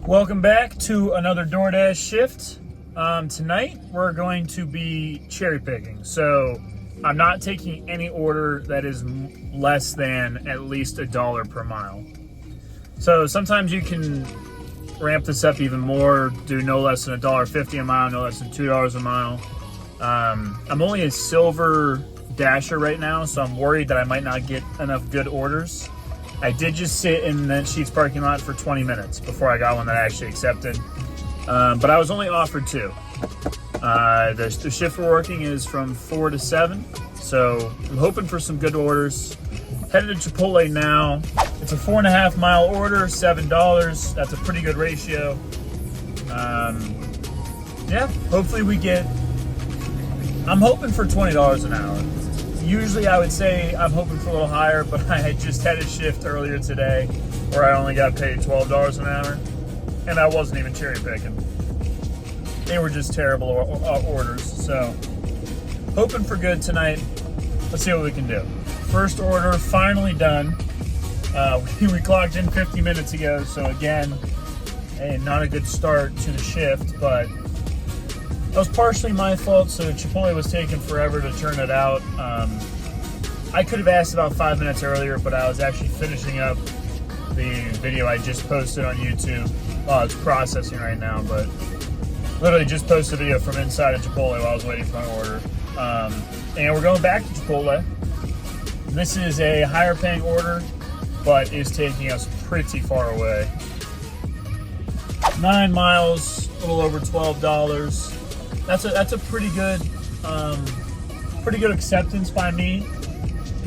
Welcome back to another DoorDash shift. Tonight we're going to be cherry picking. So I'm not taking any order that is less than at least $1 per mile. So sometimes you can ramp this up even more, do no less than $1.50 a mile, no less than $2 a mile. I'm only a silver dasher right now, so I'm worried that I might not get enough good orders. I did just sit in that Sheetz parking lot for 20 minutes before I got one that I actually accepted. But I was only offered two. The shift we're working is from 4 to 7. So I'm hoping for some good orders. Headed to Chipotle now. It's a 4.5 mile order, $7. That's a pretty good ratio. Yeah, hopefully we get, I'm hoping for $20 an hour. Usually I would say I'm hoping for a little higher, but I had just had a shift earlier today where I only got paid $12 an hour, and I wasn't even cherry picking. They were just terrible orders, so hoping for good tonight. Let's see what we can do. First order finally done. We clocked in 50 minutes ago, so again, not a good start to the shift, but that was partially my fault. So Chipotle was taking forever to turn it out. I could have asked about 5 minutes earlier, but I was actually finishing up the video I just posted on YouTube. Well, it's processing right now, but literally just posted a video from inside of Chipotle while I was waiting for my order. And we're going back to Chipotle. This is a higher paying order, but is taking us pretty far away. 9 miles, a little over $12. That's a pretty good acceptance by me.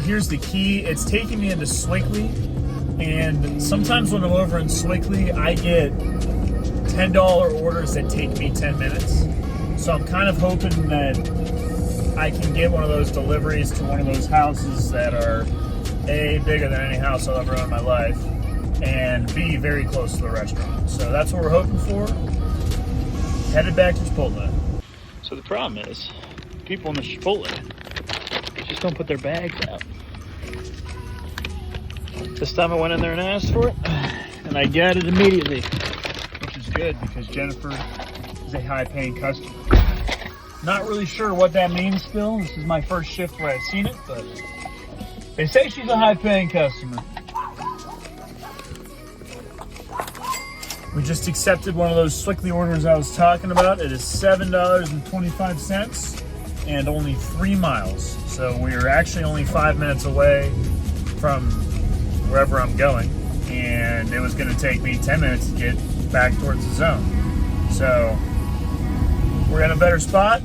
Here's the key: it's taking me into Slickley, and sometimes when I'm over in Slickley, I get $10 orders that take me 10 minutes. So I'm kind of hoping that I can get one of those deliveries to one of those houses that are A, bigger than any house I'll ever own in my life, and B, very close to the restaurant. So that's what we're hoping for. Headed back to Chipotle. So the problem is, people in the Chipotle just don't put their bags out. This time I went in there and asked for it, and I got it immediately, which is good because Jennifer is a high-paying customer. Not really sure what that means still. This is my first shift where I've seen it, but they say she's a high-paying customer. We just accepted one of those Slickley orders I was talking about. It is $7.25 and only 3 miles. So we are actually only 5 minutes away from wherever I'm going. And it was going to take me 10 minutes to get back towards the zone. So we're in a better spot.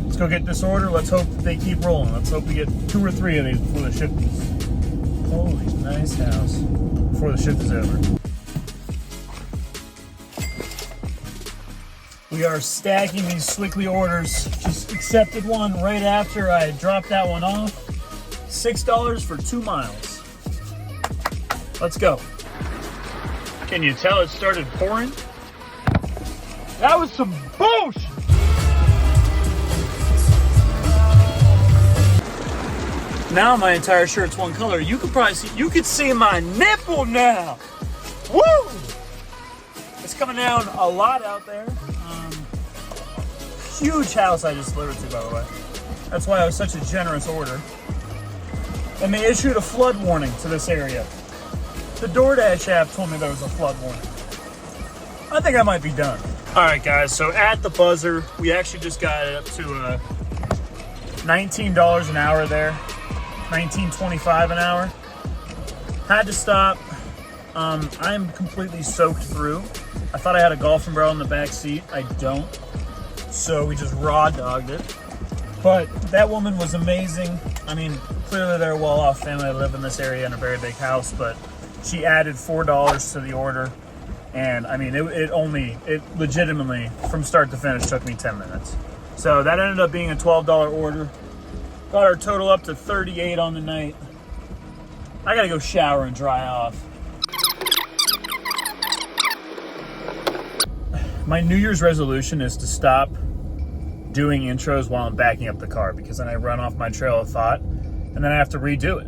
Let's go get this order. Let's hope that they keep rolling. Let's hope we get 2 or 3 of these before the shift is. Holy, nice house. Before the shift is over. We are stacking these Slickley orders. Just accepted one right after I dropped that one off. $6 for 2 miles. Let's go. Can you tell it started pouring? That was some bullshit. Now my entire shirt's one color. You could probably see, you could see my nipple now. Woo! It's coming down a lot out there. Huge house I just delivered to, by the way. That's why it was such a generous order. And they issued a flood warning to this area. The DoorDash app told me there was a flood warning. I think I might be done. All right, guys, so at the buzzer, we actually just got it up to $19 an hour there. $19.25 an hour. Had to stop. I'm completely soaked through. I thought I had a golf umbrella in the back seat. I don't. So we just raw dogged it. But that woman was amazing. I mean, clearly they're a well-off family. They live in this area in a very big house, but she added $4 to the order. And I mean, it legitimately, from start to finish, took me 10 minutes. So that ended up being a $12 order. Got our total up to $38 on the night. I gotta go shower and dry off. My New Year's resolution is to stop doing intros while I'm backing up the car, because then I run off my trail of thought and then I have to redo it.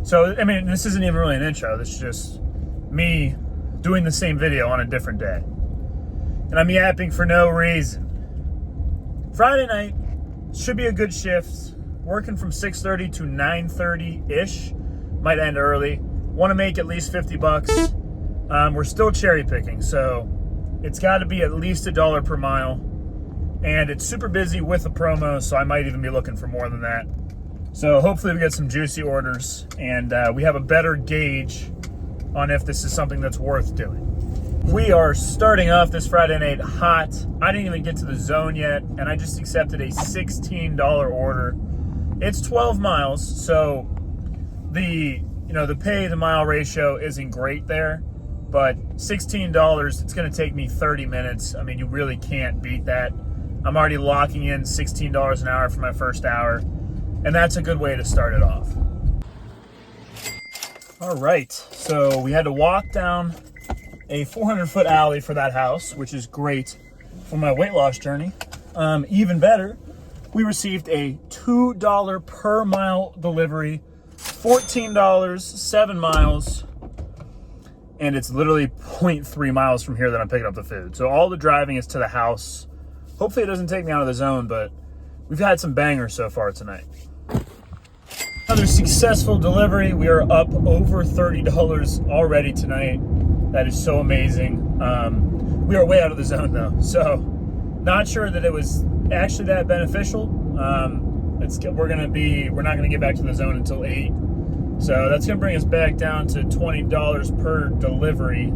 So, I mean, this isn't even really an intro. This is just me doing the same video on a different day. And I'm yapping for no reason. Friday night should be a good shift. Working from 6:30 to 9:30-ish. Might end early. Want to make at least 50 bucks. We're still cherry picking, so it's got to be at least $1 per mile. And it's super busy with a promo, so I might even be looking for more than that. So hopefully we get some juicy orders, and we have a better gauge on if this is something that's worth doing. We are starting off this Friday night hot. I didn't even get to the zone yet, and I just accepted a $16 order. It's 12 miles, so the pay to mile ratio isn't great there, but $16, it's going to take me 30 minutes. I mean, you really can't beat that. I'm already locking in $16 an hour for my first hour, and that's a good way to start it off. All right, so we had to walk down a 400-foot alley for that house, which is great for my weight loss journey. Even better, we received a $2 per mile delivery, $14, 7 miles, and it's literally 0.3 miles from here that I'm picking up the food. So all the driving is to the house. Hopefully it doesn't take me out of the zone, but we've had some bangers so far tonight. Another successful delivery. We are up over $30 already tonight. That is so amazing. We are way out of the zone though, so not sure that it was actually that beneficial. We're not gonna get back to the zone until 8, so that's gonna bring us back down to $20 per delivery.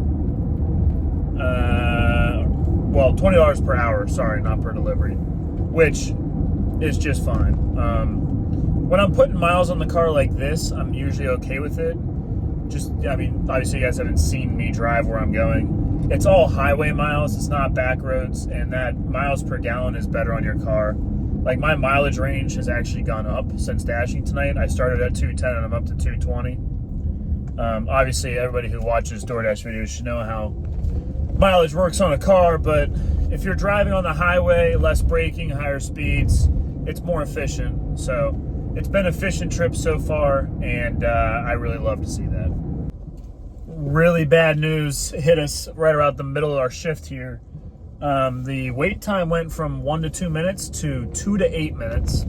Well, $20 per hour. Sorry, not per delivery, which is just fine. When I'm putting miles on the car like this, I'm usually okay with it. Obviously you guys haven't seen me drive where I'm going. It's all highway miles, it's not back roads, and that miles per gallon is better on your car. Like, my mileage range has actually gone up since dashing tonight. I started at 210 and I'm up to 220. Obviously everybody who watches DoorDash videos should know how mileage works on a car, but if you're driving on the highway, less braking, higher speeds, it's more efficient. So it's been an efficient trip so far, and I really love to see that. Really bad news hit us right around the middle of our shift here. The wait time went from 1 to 2 minutes to 2 to 8 minutes,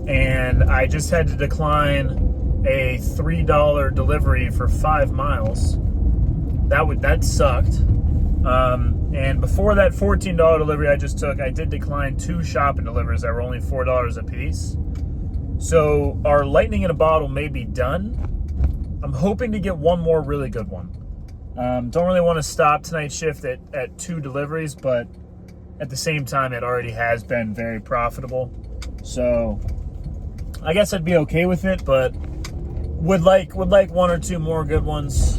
and I just had to decline a $3 delivery for 5 miles. That sucked. And before that $14 delivery I just took, I did decline 2 shopping deliveries that were only $4 a piece. So our lightning in a bottle may be done. I'm hoping to get one more really good one. Don't really want to stop tonight's shift at 2 deliveries, but at the same time, it already has been very profitable. So I guess I'd be okay with it, but would like 1 or 2 more good ones.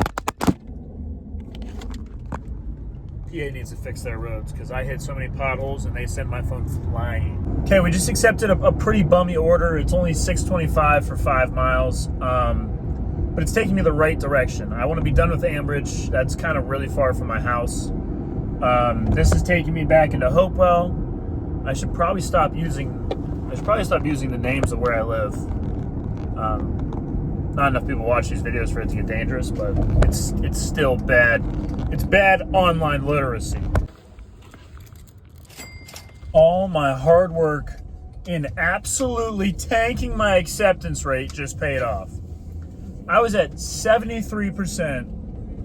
PA needs to fix their roads because I hit so many potholes and they send my phone flying. Okay, we just accepted a pretty bummy order. It's only $6.25 for 5 miles, but it's taking me the right direction. I want to be done with Ambridge. That's kind of really far from my house. This is taking me back into Hopewell. I should probably stop using the names of where I live. Not enough people watch these videos for it to get dangerous, but it's still bad. It's bad online literacy. All my hard work in absolutely tanking my acceptance rate just paid off. I was at 73%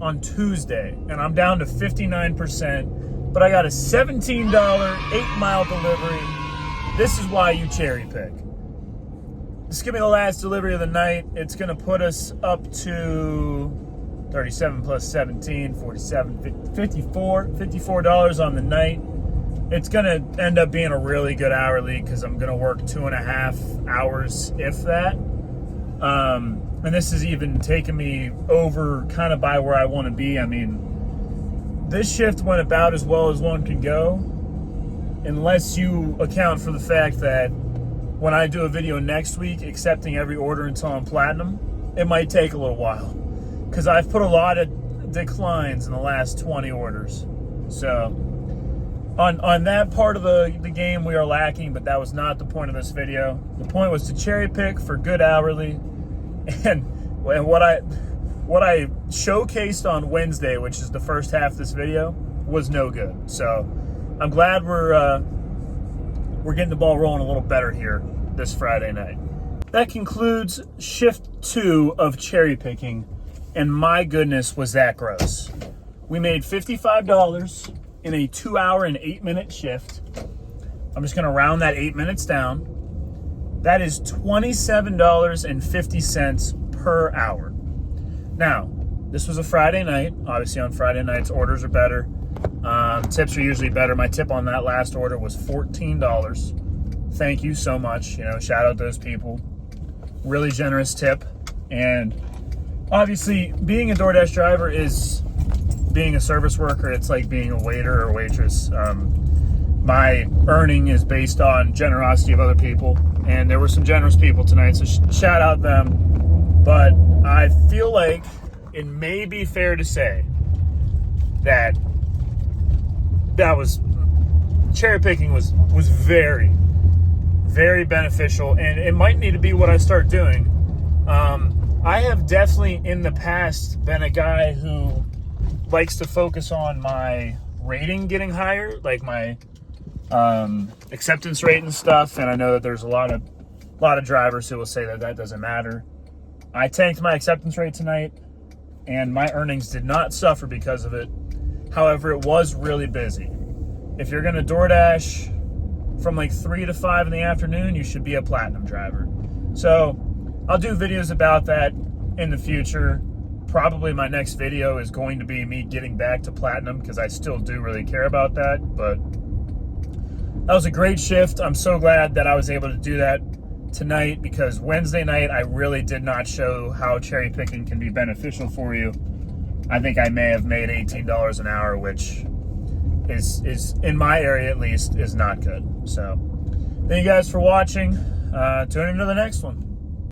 on Tuesday, and I'm down to 59%, but I got a $17 8-mile delivery. This is why you cherry pick. This is going to be the last delivery of the night. It's going to put us up to 37 plus 17, 47, 54, $54 on the night. It's going to end up being a really good hourly because I'm going to work 2.5 hours, if that. And this is even taking me over kind of by where I want to be. I mean, this shift went about as well as one can go, unless you account for the fact that when I do a video next week accepting every order until I'm platinum, it might take a little while because I've put a lot of declines in the last 20 orders. So on that part of the game we are lacking, but that was not the point of this video. The point was to cherry pick for good hourly. And what what I showcased on Wednesday, which is the first half of this video, was no good. So I'm glad we're getting the ball rolling a little better here this Friday night. That concludes shift 2 of cherry picking, and my goodness, was that gross. We made $55 in a 2-hour and 8-minute shift. I'm just gonna round that 8 minutes down. That is $27.50 per hour. Now, this was a Friday night. Obviously on Friday nights, orders are better. Tips are usually better. My tip on that last order was $14. Thank you so much. You know, shout out those people. Really generous tip. And obviously being a DoorDash driver is being a service worker. It's like being a waiter or waitress. My earning is based on generosity of other people, and there were some generous people tonight, so shout out them. But I feel like it may be fair to say that cherry picking was very, very beneficial, and it might need to be what I start doing. I have definitely in the past been a guy who likes to focus on my rating getting higher, like my acceptance rate and stuff, and I know that there's a lot of drivers who will say that doesn't matter. I tanked my acceptance rate tonight, and my earnings did not suffer because of it. However, it was really busy. If you're going to DoorDash from like 3 to 5 in the afternoon, you should be a platinum driver. So I'll do videos about that in the future. Probably my next video is going to be me getting back to platinum, because I still do really care about that. But that was a great shift. I'm so glad that I was able to do that tonight, because Wednesday night I really did not show how cherry picking can be beneficial for you. I think I may have made $18 an hour, which is in my area at least is not good. So thank you guys for watching. Tune into the next one.